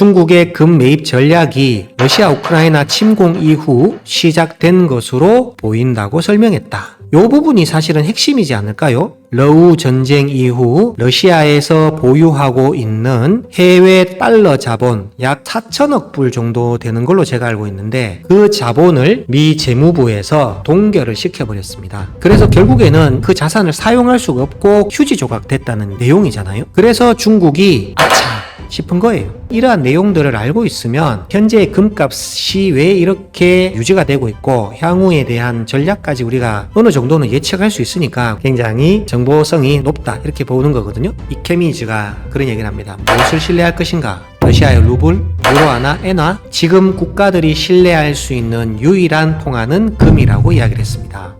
중국의 금 매입 전략이 러시아 우크라이나 침공 이후 시작된 것으로 보인다고 설명했다. 이 부분이 사실은 핵심이지 않을까요? 러우 전쟁 이후 러시아에서 보유하고 있는 해외 달러 자본 약 4천억 불 정도 되는 걸로 제가 알고 있는데 그 자본을 미 재무부에서 동결을 시켜버렸습니다. 그래서 결국에는 그 자산을 사용할 수가 없고 휴지 조각됐다는 내용이잖아요. 그래서 중국이 아차 싶은 거예요. 이러한 내용들을 알고 있으면 현재 금값이 왜 이렇게 유지가 되고 있고 향후에 대한 전략까지 우리가 어느 정도는 예측할 수 있으니까 굉장히 정보성이 높다 이렇게 보는 거거든요. 이케미즈가 그런 얘기를 합니다. 무엇을 신뢰할 것인가? 러시아의 루블, 유로화나 엔화, 지금 국가들이 신뢰할 수 있는 유일한 통화는 금이라고 이야기를 했습니다.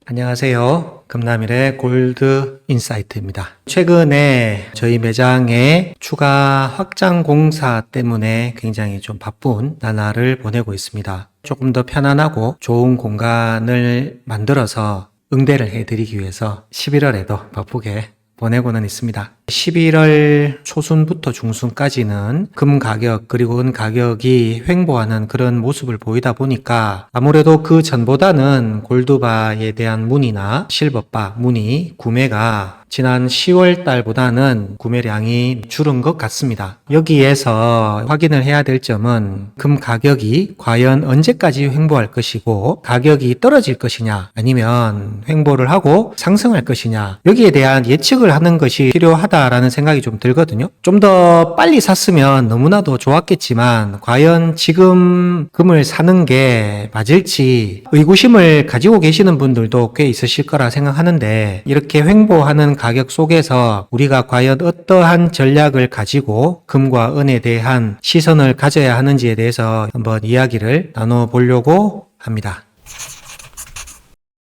안녕하세요. 금남일의 골드 인사이트입니다. 최근에 저희 매장의 추가 확장 공사 때문에 굉장히 좀 바쁜 나날을 보내고 있습니다. 조금 더 편안하고 좋은 공간을 만들어서 응대를 해드리기 위해서 11월에도 바쁘게 보내고는 있습니다. 11월 초순부터 중순까지는 금 가격 그리고 은 가격이 횡보하는 그런 모습을 보이다 보니까 아무래도 그 전보다는 골드바에 대한 문의나 실버바 문의 구매가 지난 10월 달보다는 구매량이 줄은 것 같습니다. 여기에서 확인을 해야 될 점은 금 가격이 과연 언제까지 횡보할 것이고 가격이 떨어질 것이냐 아니면 횡보를 하고 상승할 것이냐 여기에 대한 예측을 하는 것이 필요하다라는 생각이 좀 들거든요. 좀 더 빨리 샀으면 너무나도 좋았겠지만 과연 지금 금을 사는 게 맞을지 의구심을 가지고 계시는 분들도 꽤 있으실 거라 생각하는데 이렇게 횡보하는 가격 속에서 우리가 과연 어떠한 전략을 가지고 금과 은에 대한 시선을 가져야 하는지에 대해서 한번 이야기를 나눠보려고 합니다.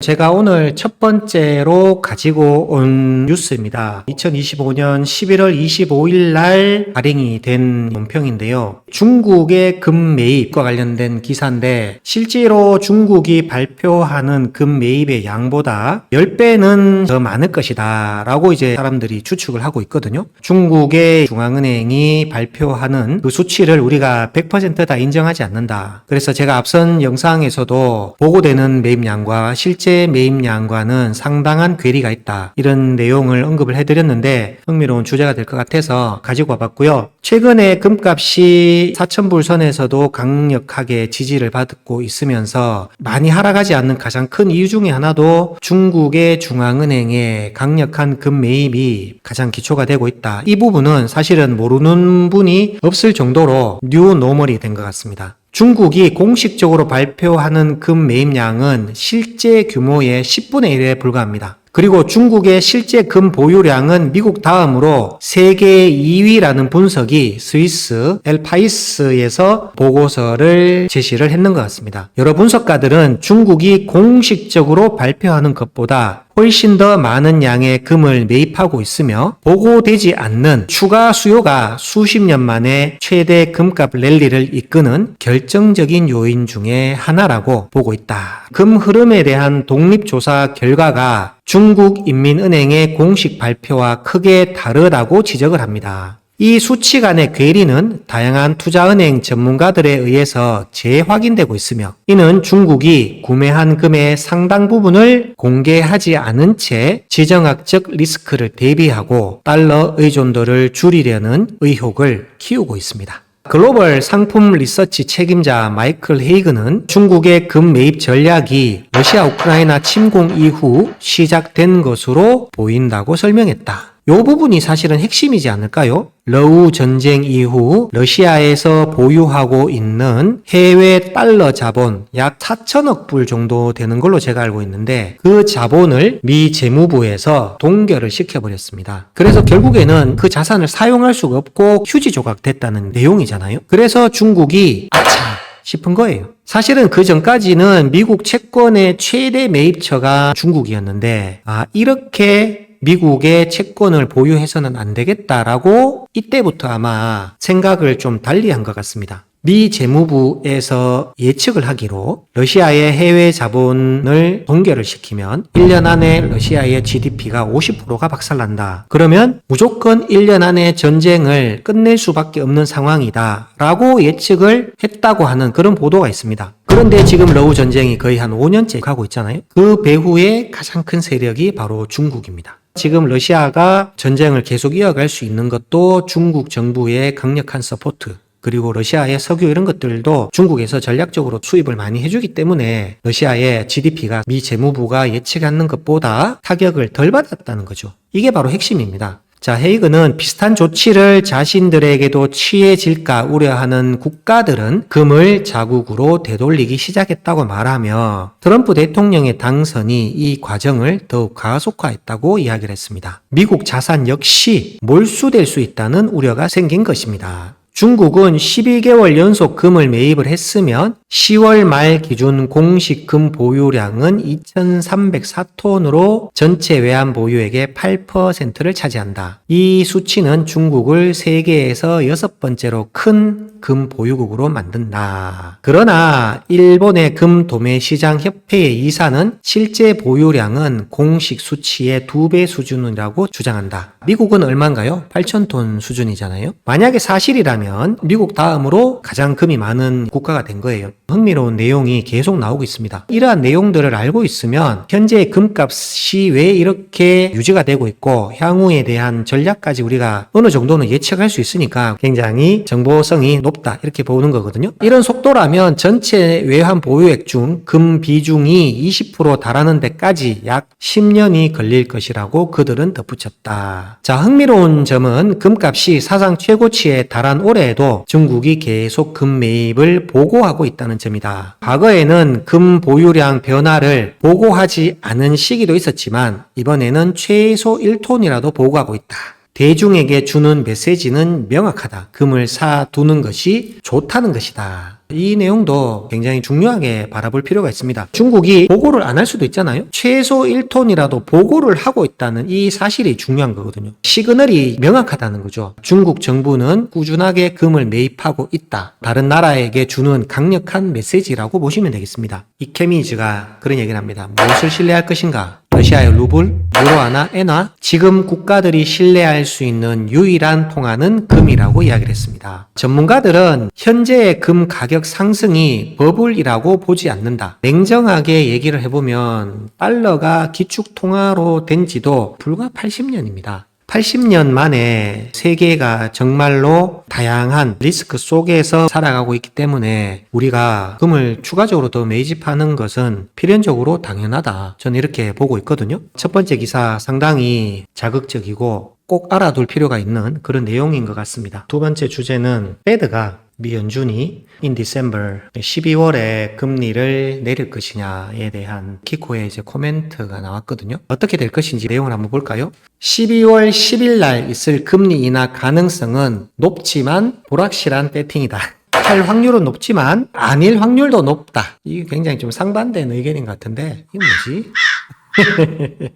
제가 오늘 첫 번째로 가지고 온 뉴스입니다. 2025년 11월 25일 날 발행이 된 논평인데요. 중국의 금 매입과 관련된 기사인데 실제로 중국이 발표하는 금 매입의 양보다 10배는 더 많을 것이다 라고 이제 사람들이 추측을 하고 있거든요. 중국의 중앙은행이 발표하는 그 수치를 우리가 100% 다 인정하지 않는다. 그래서 제가 앞선 영상에서도 보고되는 매입량과 실제 매입량과는 상당한 괴리가 있다. 이런 내용을 언급을 해드렸는데 흥미로운 주제가 될 것 같아서 가지고 와봤고요. 최근에 금값이 4,000불 선에서도 강력하게 지지를 받고 있으면서 많이 하락하지 않는 가장 큰 이유 중에 하나도 중국의 중앙은행의 강력한 금 매입이 가장 기초가 되고 있다. 이 부분은 사실은 모르는 분이 없을 정도로 뉴 노멀이 된 것 같습니다. 중국이 공식적으로 발표하는 금 매입량은 실제 규모의 10분의 1에 불과합니다. 그리고 중국의 실제 금 보유량은 미국 다음으로 세계 2위라는 분석이 스위스 엘파이스에서 보고서를 제시를 했는 것 같습니다. 여러 분석가들은 중국이 공식적으로 발표하는 것보다 훨씬 더 많은 양의 금을 매입하고 있으며 보고되지 않는 추가 수요가 수십 년 만에 최대 금값 랠리를 이끄는 결정적인 요인 중에 하나라고 보고 있다. 금 흐름에 대한 독립조사 결과가 중국인민은행의 공식 발표와 크게 다르다고 지적을 합니다. 이 수치 간의 괴리는 다양한 투자은행 전문가들에 의해서 재확인되고 있으며 이는 중국이 구매한 금의 상당 부분을 공개하지 않은 채 지정학적 리스크를 대비하고 달러 의존도를 줄이려는 의혹을 키우고 있습니다. 글로벌 상품 리서치 책임자 마이클 헤이그는 중국의 금 매입 전략이 러시아 우크라이나 침공 이후 시작된 것으로 보인다고 설명했다. 이 부분이 사실은 핵심이지 않을까요? 러우 전쟁 이후 러시아에서 보유하고 있는 해외 달러 자본 약 4천억 불 정도 되는 걸로 제가 알고 있는데 그 자본을 미 재무부에서 동결을 시켜버렸습니다. 그래서 결국에는 그 자산을 사용할 수가 없고 휴지 조각됐다는 내용이잖아요. 그래서 중국이 아차 싶은 거예요. 사실은 그 전까지는 미국 채권의 최대 매입처가 중국이었는데 이렇게 미국의 채권을 보유해서는 안 되겠다라고 이때부터 아마 생각을 좀 달리한 것 같습니다. 미 재무부에서 예측을 하기로 러시아의 해외 자본을 동결을 시키면 1년 안에 러시아의 GDP가 50%가 박살난다. 그러면 무조건 1년 안에 전쟁을 끝낼 수밖에 없는 상황이다 라고 예측을 했다고 하는 그런 보도가 있습니다. 그런데 지금 러우 전쟁이 거의 한 5년째 가고 있잖아요. 그 배후에 가장 큰 세력이 바로 중국입니다. 지금 러시아가 전쟁을 계속 이어갈 수 있는 것도 중국 정부의 강력한 서포트, 그리고 러시아의 석유 이런 것들도 중국에서 전략적으로 수입을 많이 해주기 때문에 러시아의 GDP가 미 재무부가 예측하는 것보다 타격을 덜 받았다는 거죠. 이게 바로 핵심입니다. 자, 헤이그는 비슷한 조치를 자신들에게도 취해질까 우려하는 국가들은 금을 자국으로 되돌리기 시작했다고 말하며 트럼프 대통령의 당선이 이 과정을 더욱 가속화했다고 이야기를 했습니다. 미국 자산 역시 몰수될 수 있다는 우려가 생긴 것입니다. 중국은 12개월 연속 금을 매입을 했으면 10월 말 기준 공식 금 보유량은 2,304톤으로 전체 외환 보유액의 8%를 차지한다. 이 수치는 중국을 세계에서 6번째로 큰 금 보유국으로 만든다. 그러나 일본의 금 도매 시장 협회의 이사는 실제 보유량은 공식 수치의 2배 수준이라고 주장한다. 미국은 얼마인가요? 8,000톤 수준이잖아요. 만약에 사실이라면 미국 다음으로 가장 금이 많은 국가가 된 거예요. 흥미로운 내용이 계속 나오고 있습니다. 이러한 내용들을 알고 있으면 현재 금값이 왜 이렇게 유지가 되고 있고 향후에 대한 전략까지 우리가 어느 정도는 예측할 수 있으니까 굉장히 정보성이 높다 이렇게 보는 거거든요. 이런 속도라면 전체 외환 보유액 중 금 비중이 20% 달하는 데까지 약 10년이 걸릴 것이라고 그들은 덧붙였다. 자, 흥미로운 점은 금값이 사상 최고치에 달한 올해에도 중국이 계속 금 매입을 보고하고 있다는 점이다. 과거에는 금 보유량 변화를 보고하지 않은 시기도 있었지만 이번에는 최소 1톤이라도 보고하고 있다. 대중에게 주는 메시지는 명확하다. 금을 사두는 것이 좋다는 것이다. 이 내용도 굉장히 중요하게 바라볼 필요가 있습니다. 중국이 보고를 안 할 수도 있잖아요. 최소 1톤이라도 보고를 하고 있다는 이 사실이 중요한 거거든요. 시그널이 명확하다는 거죠. 중국 정부는 꾸준하게 금을 매입하고 있다. 다른 나라에게 주는 강력한 메시지라고 보시면 되겠습니다. 이케미즈가 그런 얘기를 합니다. 무엇을 신뢰할 것인가? 러시아의 루블, 유로화나 엔화, 지금 국가들이 신뢰할 수 있는 유일한 통화는 금이라고 이야기를 했습니다. 전문가들은 현재의 금 가격 상승이 버블이라고 보지 않는다. 냉정하게 얘기를 해보면 달러가 기축통화로 된 지도 불과 80년입니다. 80년 만에 세계가 정말로 다양한 리스크 속에서 살아가고 있기 때문에 우리가 금을 추가적으로 더 매집하는 것은 필연적으로 당연하다. 저는 이렇게 보고 있거든요. 첫 번째 기사 상당히 자극적이고 꼭 알아둘 필요가 있는 그런 내용인 것 같습니다. 두 번째 주제는 페드가 미 연준이 in December 12월에 금리를 내릴 것이냐에 대한 키코의 이제 코멘트가 나왔거든요. 어떻게 될 것인지 내용을 한번 볼까요? 12월 10일 날 있을 금리 인하 가능성은 높지만 불확실한 배팅이다. 할 확률은 높지만 아닐 확률도 높다. 이게 굉장히 좀 상반된 의견인 것 같은데 이게 뭐지?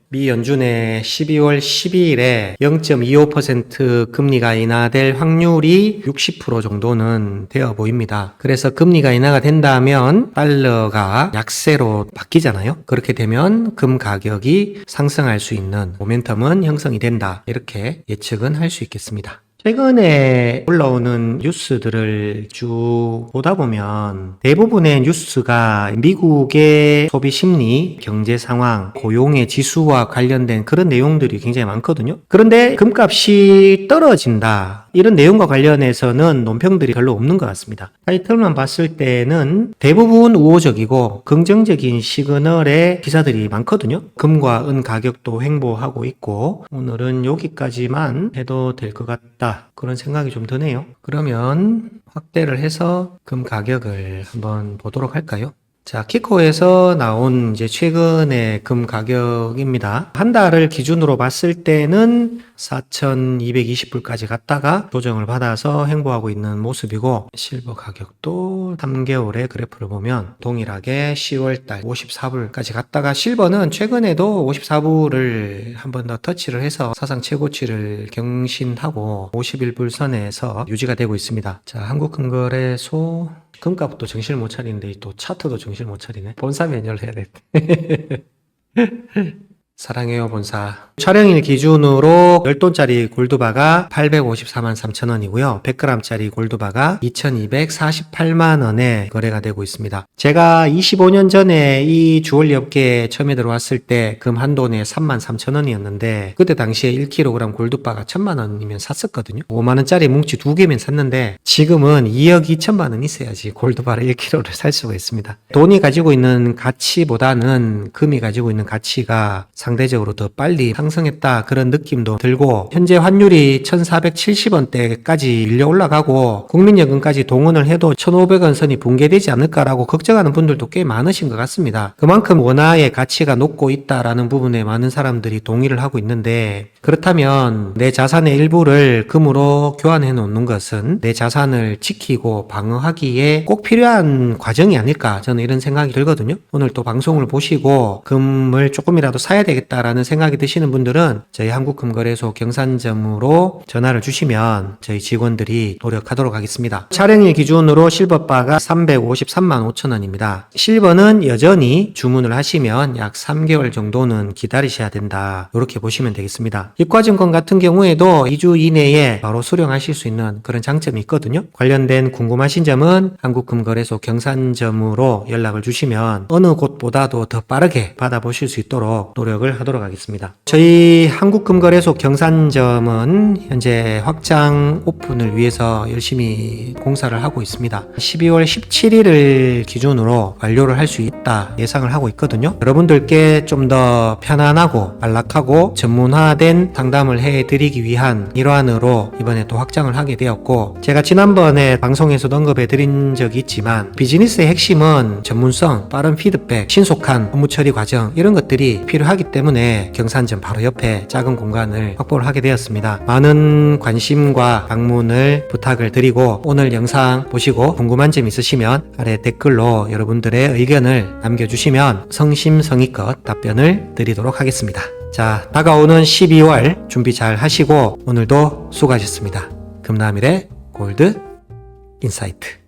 미 연준의 12월 12일에 0.25% 금리가 인하될 확률이 60% 정도는 되어 보입니다. 그래서 금리가 인하가 된다면 달러가 약세로 바뀌잖아요. 그렇게 되면 금 가격이 상승할 수 있는 모멘텀은 형성이 된다. 이렇게 예측은 할 수 있겠습니다. 최근에 올라오는 뉴스들을 쭉 보다 보면 대부분의 뉴스가 미국의 소비 심리, 경제 상황, 고용의 지수와 관련된 그런 내용들이 굉장히 많거든요. 그런데 금값이 떨어진다. 이런 내용과 관련해서는 논평들이 별로 없는 것 같습니다. 타이틀만 봤을 때는 대부분 우호적이고 긍정적인 시그널의 기사들이 많거든요. 금과 은 가격도 횡보하고 있고 오늘은 여기까지만 해도 될 것 같다. 그런 생각이 좀 드네요. 그러면 확대를 해서 금 가격을 한번 보도록 할까요? 자, 키코에서 나온 이제 최근의 금 가격입니다. 한 달을 기준으로 봤을 때는 4,220불까지 갔다가 조정을 받아서 횡보하고 있는 모습이고 실버 가격도 후 3개월의 그래프를 보면 동일하게 10월달 54불까지 갔다가 실버는 최근에도 54불을 한 번 더 터치를 해서 사상 최고치를 경신하고 51불 선에서 유지가 되고 있습니다. 자, 한국금거래소 금값도 정신을 못 차리는데 또 차트도 정신을 못 차리네. 본사 매뉴얼 해야 돼. 사랑해요 본사. 촬영일 기준으로 10돈짜리 골드바가 854만 3천원이고요. 100g짜리 골드바가 2248만원에 거래가 되고 있습니다. 제가 25년 전에 이 주얼리 업계에 처음에 들어왔을 때 금 한 돈에 3만 3천원이었는데 그때 당시에 1kg 골드바가 1000만원이면 샀었거든요. 5만원짜리 뭉치 2개면 샀는데 지금은 2억 2천만원 있어야지 골드바를 1kg를 살 수가 있습니다. 돈이 가지고 있는 가치보다는 금이 가지고 있는 가치가 상대적으로 더 빨리 상승했다 그런 느낌도 들고 현재 환율이 1470원대까지 밀려 올라가고 국민연금까지 동원을 해도 1500원 선이 붕괴되지 않을까라고 걱정하는 분들도 꽤 많으신 것 같습니다. 그만큼 원화의 가치가 높고 있다라는 부분에 많은 사람들이 동의를 하고 있는데 그렇다면 내 자산의 일부를 금으로 교환해 놓는 것은 내 자산을 지키고 방어하기에 꼭 필요한 과정이 아닐까 저는 이런 생각이 들거든요. 오늘 또 방송을 보시고 금을 조금이라도 사야 되겠다라는 생각이 드시는 분들은 저희 한국금거래소 경산점으로 전화를 주시면 저희 직원들이 노력하도록 하겠습니다. 촬영일 기준으로 실버바가 353만 5천원입니다. 실버는 여전히 주문을 하시면 약 3개월 정도는 기다리셔야 된다. 이렇게 보시면 되겠습니다. 입과증권 같은 경우에도 2주 이내에 바로 수령하실 수 있는 그런 장점이 있거든요. 관련된 궁금하신 점은 한국금거래소 경산점으로 연락을 주시면 어느 곳보다도 더 빠르게 받아보실 수 있도록 노력을 하도록 하겠습니다. 저희 한국금거래소 경산점은 현재 확장 오픈을 위해서 열심히 공사를 하고 있습니다. 12월 17일을 기준으로 완료를 할 수 있다 예상을 하고 있거든요. 여러분들께 좀 더 편안하고 안락하고 전문화된 상담을 해드리기 위한 일환으로 이번에 또 확장을 하게 되었고 제가 지난번에 방송에서도 언급해 드린 적이 있지만 비즈니스의 핵심은 전문성, 빠른 피드백, 신속한 업무 처리 과정 이런 것들이 필요하기 때문에 경산점 바로 옆에 작은 공간을 확보를 하게 되었습니다. 많은 관심과 방문을 부탁을 드리고 오늘 영상 보시고 궁금한 점 있으시면 아래 댓글로 여러분들의 의견을 남겨주시면 성심성의껏 답변을 드리도록 하겠습니다. 자, 다가오는 12월 준비 잘 하시고 오늘도 수고하셨습니다. 금나밀의 골드 인사이트.